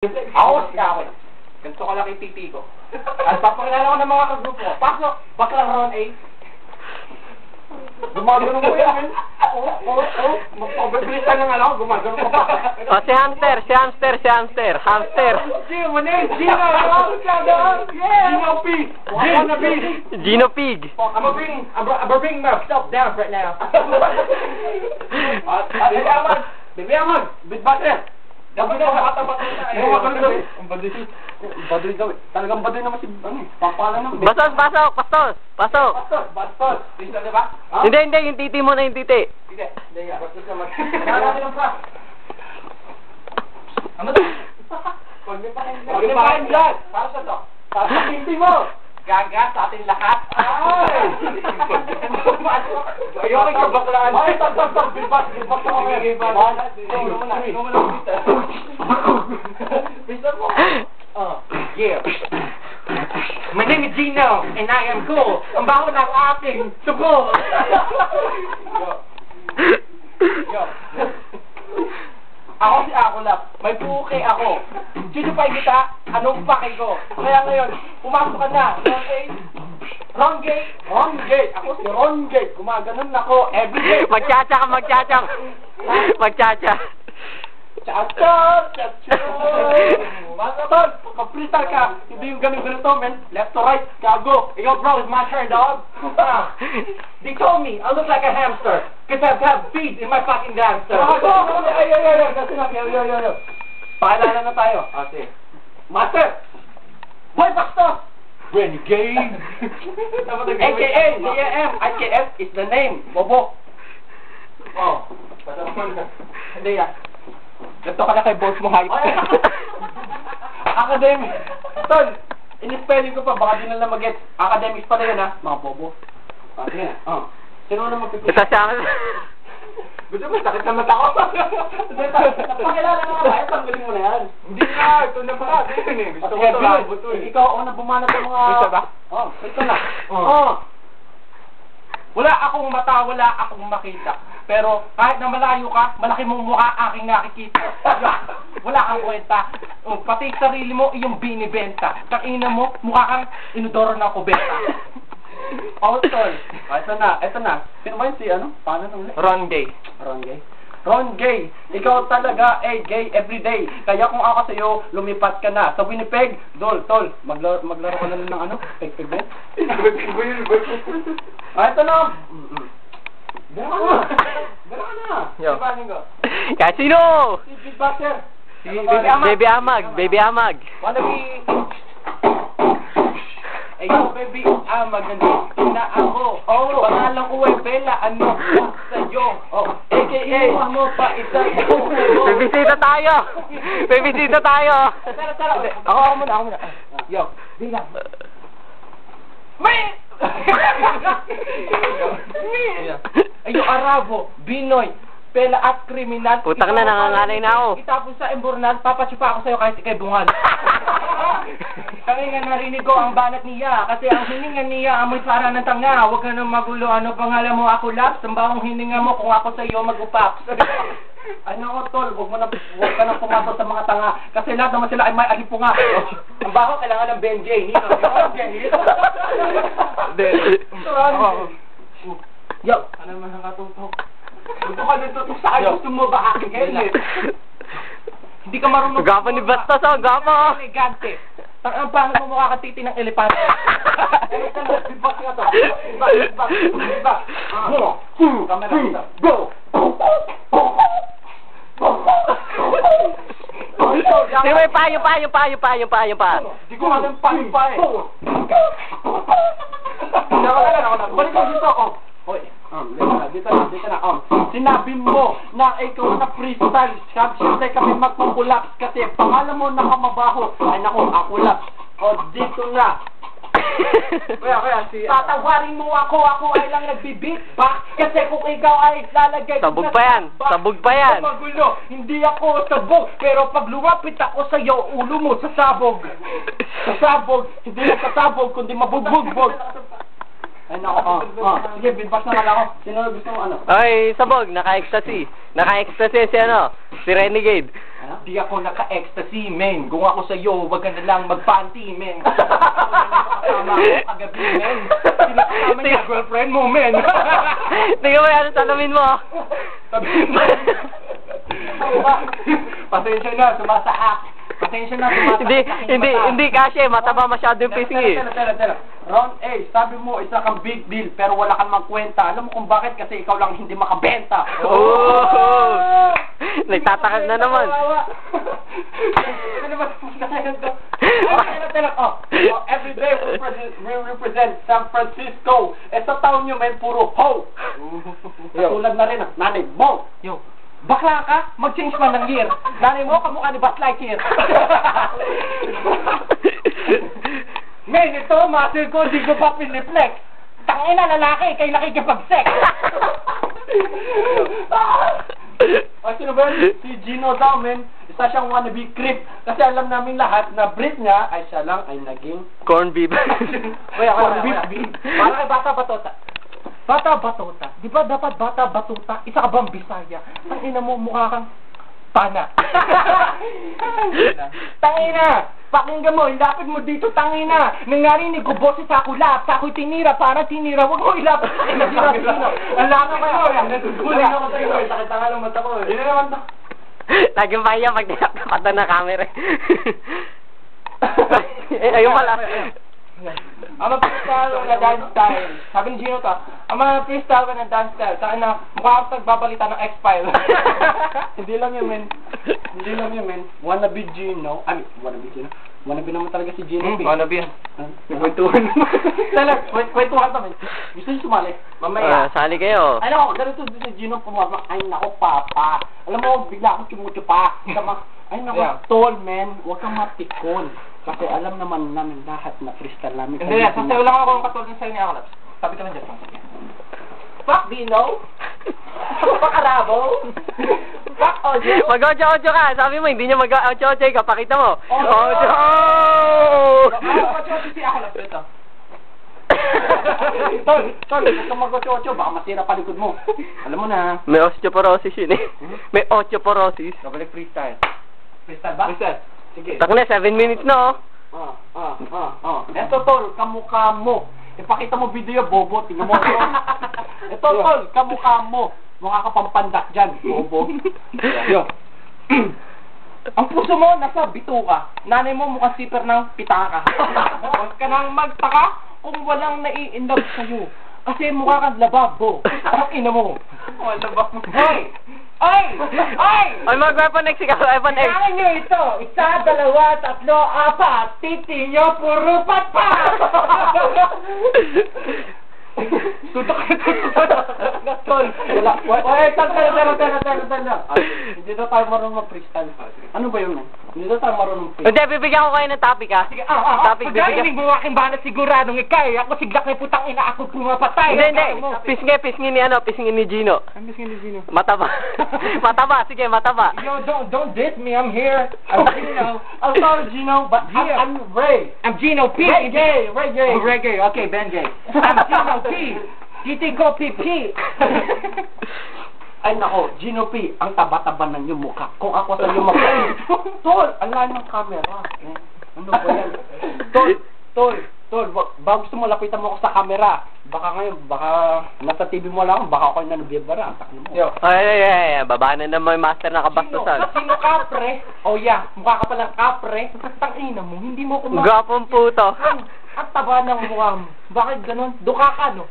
Ako siya ako. Ganito kalaki titi ko. At papakilala ko ng mga kagrupo ko. Pasok! Baklang Ron A. Gumagano mo yan. Magpabilis ka ng alam ko. Gumagano ko pa. O, si Hamster. Hamster. Gino, Gino! Gino Pig! Gino Pig! Gino Pig. I'm gonna bring myself down right now. Baby Amag! Big Buster! Dapat na makatapat na tayo. Ang baduy daw. Talagang baduy naman si, papala naman. Pastos. Bastos. Tingnan di ba? Hindi, yung titi mo na yung titi. Hindi yan. Bastos naman. Natin ang pra. Ano to? Huwag niyo pa kayo dyan. Para sa to. Para sa hindi mo. Gaga sa ating lahat. Ay! Ayoko yung baklaan. Ay, tag. Bilbas ako. Ikaw mo lang kita. Bisa mo. Yeah. My name is Gino, and I am cool. Ang baho ng aking subo. Yo. Ako si Akulap. May puke ako. Sino pa kita? Anong pake ko? Kaya ngayon, pumasok ka na. Ron Gay. Ako si Ron Gay. Gumaganon ako everyday. Magchacha. Chacha. Masakon. Kaprisal ka. Hindi yung ganun to, man. Left to right. Gago. Ikaw, bro, it's my turn, dog. They told me I look like a hamster. Because I have feet in my fucking hamster. Yo. Paalala na tayo. Okay. Master! Boy, Bastos! Renegade! AKA, DAM, IKS is the name. Bobo. Oh. Hindi yan. Ganto ka na kay boss mo, hype. Academic. Tol, in-spelling ko pa, baka di na lang mag-get. Academics pala yun, ha? Mga bobo. Sige na. Sino na magpipili? Ito siya. Gusto mo, sakit na mata ko. Napakilala na nga ba? Tanggalin mo na yan. Hindi na, ito na ba? Gusto ko ito lang. Ikaw ako na bumanat ng mga... Gusto ba? Ito na. Wala akong mata, wala akong makita. Pero kahit na malayo ka, malaki mong mukha aking nakikita. Wala kang kwenta. Pati sarili mo, iyong binibenta. Takina mo, mukha kang inodoro ng kubeta. Tol. Ito na. Sino ba yun si ano? Paano nung ulit? Ron Gay. Ikaw talaga gay everyday. Kaya kung ako sa'yo, lumipat ka na. Sa Winnipeg, tol, maglaro ka na ng ano? Peg-peg bet? Ito na. Gano'n ka na. Yo. Ibanin ko. Kasino? Si Big Buster. Baby Amag. Wanna be... Ayo, baby, magandito na ako. Pangalan ko ay Bella, ano ko sa'yo? AKA, mo pa isa ko. Bibisita tayo. Tara. Ako muna. Yo, Bella. May! Ayo, Arabo, Binoy, Pela at kriminal. Putang na, nangangalay na ako. Itapos sa emburnal, papasipa ako sa'yo kahit ikay bungal. Kaya nga narinig ko ang banat niya, kasi ang hininga niya amoy para ng tanga. Huwag ka nang magulo, ano pangalan mo ako, Laps? Ang bawang hininga mo kung ako sa'yo mag-upaps. Ano ko, tol, huwag ka nang pumasok sa mga tanga, kasi lahat naman sila ay may alipunga. Ang baho kailangan ng Benjay. Yo, ano naman ang katutok? Gusto ka nang tutok sa akin, gusto mo ba aking helmet? Hindi ka marunong... Gapa ni Bastos, gapa! Elegante. Ang pangit mo mukha ka titi ng elepante. Bibak nga to. Bibak. Kamera dito. Go! Di may payo pa. Di ko alam payo pa eh. Balik ko dito ako. Hoy, dito na. Sinabi mo na ikaw na freestyle. Siyempre kami magpapulaps kasi pangalan mo nakamabaho. Ay nako, ako laps. Dito na. Kaya tatawarin mo ako ay lang nagbibit back kasi kung ikaw ay lalagay Sabog pa yan. Magulo, hindi ako sabog, pero pag lumapit ako sa iyo, ulo mo sasabog. Hindi lang sasabog kundi mabugbog. Ay, nako. Sige, binbas na lang ako. Sino gusto mo ano? Ay, sabog, naka-ecstasy. Naka-ecstasy si ano, si Renegade. Di ako naka-ecstasy, men. Kung ako sa'yo, wag ka na lang mag-panty, men. Kasama ako kagabi, men. Sila kasama niya, girlfriend mo, men. Tingnan mo yan, salamin mo. Pasensya na, sumasaak. Pasensya na, sumasaak. Hindi kasi, mataba masyado yung pisngi. Tera. Round A, sabi mo, isa kang big deal, pero wala kang magkwenta. Alam mo kung bakit? Kasi ikaw lang hindi makabenta. Oh! Nagtatakal na naman. Ano ba? Tera. Every day we represent San Francisco. Sa town nyo, may puro ho. Tulad na rin ang nanay mo. Yo, bakla ka? Mag-change man ng year. Nanay mo, kamukha ni Buzz Lightyear. Men, ito, muscle ko, di ko pa piniflex. Tangina, lalaki, kayo nakikipag-sex. Ay, sino ba yun? Si Gino daw, men. Isa siyang wannabe creep. Kasi alam namin lahat na breed niya ay siya lang ay naging... Corn beef. Wala. Para kay Bata Batuta. Bata Batuta. Di ba dapat Bata Batuta? Isa ka bang Bisaya? Tangina mo, mukha kang pana. Tangina! Pakinggan mo, ilapit mo dito, tangina. Nangarinig ko boses sa kulap, sa ako'y tinira, para tinira. Huwag mo ilapit sa tinira. Ang laki ko yan. Huli ako sa iyo. Sakit-tanga ng mata ko. Yun na naman to. Laging pa yan pag tinakapatan na camera. Ayun pala. Ang freestyle na dance style. Sabi ni Gino to, ang mga freestyle ka ng dance style. Saan na, mukha akong nagbabalita ng X-File. Hindi lang yun, men. Wannabe Gino. Wannabe Gino. Wannabe naman talaga si Gino. Wannabe yan. Nagkwentuhan mo. Talaga, kwentuhan kami. Gusto niyo sumali? Mamaya. Sali kayo. Ay, nako, ganito din si Gino pumama. Ay, nako, papa. Alam mo, bigla akong kimucho pa. Ay, nako, Yeah. tol, men. Huwag kang matikon. Kasi alam naman namin lahat na freestyle namin. Hindi, sasayo lang ako ng katulad sa'yo ni Akalaps. Sabi ka lang dyan. Fuck Dino. Fuck Arabo. Fuck Ojo. Mag-ocho-ocho ka. Sabi mo, hindi niya mag-ocho-ocho ka. Pakita mo. Ocho! Ojo si Akalaps ito. Tol, huwag kang mag-ocho-ocho. Baka masira pa likod mo. Alam mo na. May osteoporosis yun eh. May osteoporosis. Nabalik freestyle. Freestyle ba? Freestyle. Sige. Tak na, 7 minutes na Eto, tol, kamukha mo. Ipakita mo video, bobo. Tingnan mo. Eto, tol, kamukha mo. Mukha ka pang pandak dyan, bobo. Yo. Ang puso mo nasa bituka. Nanay mo mukhang zipper ng pitaka. Huwag ka nang magtaka kung walang nai-inlove sa'yo. Kasi mukha kang lababo. Ang ina mo. Oh, lababo. Hoy! Ay! Ay, mag-weapon X ikaw, weapon X. Kailangan nyo ito. 1, 2, 3, 4. Titi nyo, puro patpat! Tutok na tol. Wala. Tala. Hindi na tayo marunong mag-freestyle. Ano ba yun, man? Hindi na tayo marunong mag-freestyle. Hindi, bibigyan ko kayo ng topic ha. Sige, Topic, pagkarinig mo aking banat siguradong ikay. Ako siglak na putang ina, ako pumapatay. Hindi. Pisngi ni Gino. Ang gusto ni Gino. Mataba. Sige, mataba. Yo, don't diss me. I'm here. I'm Gino. I'm sorry, Gino, but I'm Ray. I'm Gino P. Ray J. Oh, Ray J. Okay, Ben J. I'm Gino P. Titi ko PP. Ay nako, Gino P, ang taba-taba ng iyong mukha. Kung ako sa iyo Tol, ang layo ng camera. Ano ba yan? Tol, baka gusto mo lapitan mo ako sa camera. Baka nasa TV mo lang, baka ako na nabibara. Ang takno mo. Yo. Ay, baba na naman yung master na kabastusan. Sino kapre? Oh yeah, mukha ka palang kapre. Tangina mo, hindi mo kumakas. Gapong puto. Ang taba ng mukha mo. Bakit ganun? Duka ka, no?